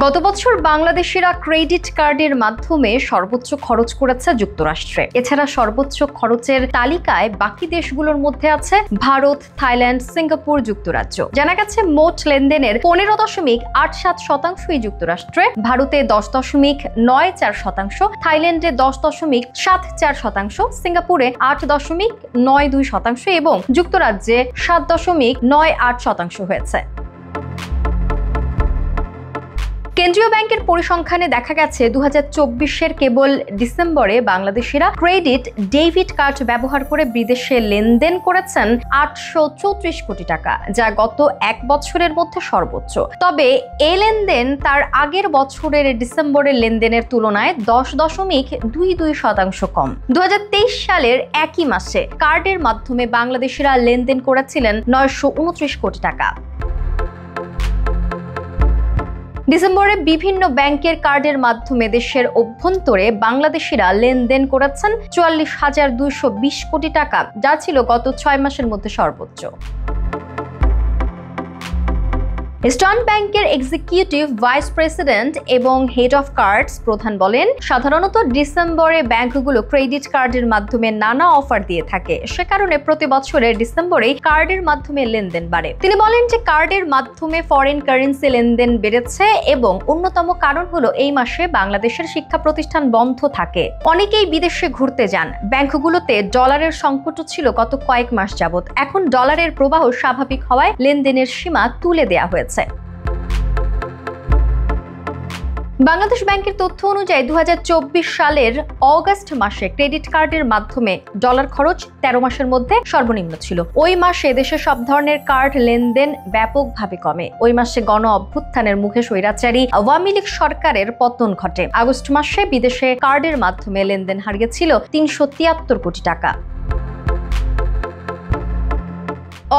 গত বছর বাংলাদেশিরা ক্রেডিট কার্ডের মাধ্যমে সর্বোচ্চ খরচ করেছে যুক্তরাষ্ট্রে। এছাড়া সর্বোচ্চ খরচের তালিকায় বাকি দেশগুলোর মধ্যে আছে ভারত, থাইল্যান্ড, সিঙ্গাপুর, যুক্তরাজ্য। জানা গেছে মোট লেনদেনের 15.87% যুক্তরাষ্ট্রে, ভারতে 10.94%, থাইল্যান্ডে 10.74%, সিঙ্গাপুরে 8.92% এবং যুক্তরাজ্যে 7.98% হয়েছে। কেন্দ্রীয় ব্যাংকের পরিসংখ্যানে দেখা গেছে 2024-এর কেবল ডিসেম্বরে বাংলাদেশিরা ক্রেডিট ডেবিট কার্ড ব্যবহার করে বিদেশে লেনদেন করেছেন 834 কোটি টাকা, যা গত এক বছরের মধ্যে সর্বোচ্চ। তবে এই লেনদেন তার আগের বছরের ডিসেম্বরের লেনদেনের তুলনায় 10.22% কম। 2023 সালের একই মাসে কার্ডের মাধ্যমে বাংলাদেশিরা লেনদেন করেছিলেন 929 কোটি টাকা। ডিসেম্বরে বিভিন্ন ব্যাংকের কার্ডের মাধ্যমে দেশের অভ্যন্তরে বাংলাদেশিরা লেনদেন করেছেন 44,220 কোটি টাকা, যা ছিল গত 6 মাসের মধ্যে সর্বোচ্চ। ইস্টার্ন ব্যাংকের এক্সিকিউটিভ ভাইস প্রেসিডেন্ট এবং হেড অফ কার্ডস প্রধান বলেন, সাধারণত ডিসেম্বরে ব্যাংকগুলো ক্রেডিট কার্ডের মাধ্যমে নানা অফার দিয়ে থাকে, সে কারণে প্রতি বছরের ডিসেম্বরে কার্ডের মাধ্যমে লেনদেন বাড়ে। তিনি বলেন যে কার্ডের মাধ্যমে ফরেন কারেন্সি লেনদেন বেড়েছে এবং অন্যতম কারণ হলো এই মাসে বাংলাদেশের শিক্ষা প্রতিষ্ঠান বন্ধ থাকে। অনেকেই বিদেশে ঘুরতে যান। ব্যাংকগুলোতে ডলারের সংকটও ছিল গত কয়েক মাস যাবত। এখন ডলারের প্রবাহ স্বাভাবিক হওয়ায় লেনদেনের সীমা তুলে দেওয়া হয়েছে। বাংলাদেশ ব্যাংকের তথ্য অনুযায়ী 2024 সালের অগাস্ট মাসে ক্রেডিট কার্ডের মাধ্যমে ডলার খরচ 13 মাসের মধ্যে সর্বনিম্ন ছিল। ওই মাসে দেশে সব ধরনের কার্ড লেনদেন ব্যাপকভাবে কমে। ওই মাসে গণ অভ্যুত্থানের মুখে স্বৈরাচারী আওয়ামী লীগ সরকারের পতন ঘটে। আগস্ট মাসে বিদেশে কার্ডের মাধ্যমে লেনদেন হারিয়েছিল 373 কোটি টাকা।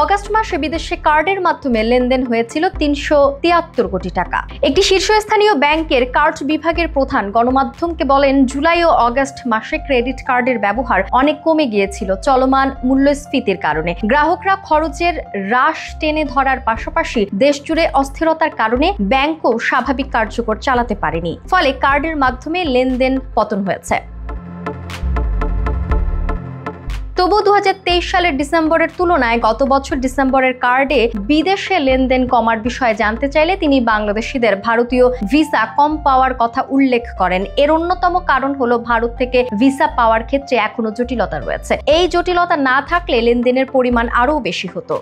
অগাস্ট মাসে বিদেশে কার্ডের মাধ্যমে লেনদেন হয়েছিল 373 কোটি টাকা। একটি শীর্ষস্থানীয় ব্যাংকের কার্ড বিভাগের প্রধান গণমাধ্যমকে বলেন, জুলাই ও অগাস্ট মাসে ক্রেডিট কার্ডের ব্যবহার অনেক কমে গিয়েছিল চলমান মূল্যস্ফীতির কারণে। গ্রাহকরা খরচের হ্রাস টেনে ধরার পাশাপাশি দেশজুড়ে অস্থিরতার কারণে ব্যাংকও স্বাভাবিক কার্যকর চালাতে পারেনি, ফলে কার্ডের মাধ্যমে লেনদেন পতন হয়েছে। তবু 2023 সালের ডিসেম্বরের তুলনায় গত বছর ডিসেম্বরের কার্ডে বিদেশে লেনদেন কমার বিষয়ে জানতে চাইলে তিনি বাংলাদেশিদের ভারতীয় ভিসা কম পাওয়ার কথা উল্লেখ করেন। এর অন্যতম কারণ হলো ভারত থেকে ভিসা পাওয়ার ক্ষেত্রে এখনো জটিলতা রয়েছে। এই জটিলতা না থাকলে লেনদেনের পরিমাণ আরও বেশি হতো।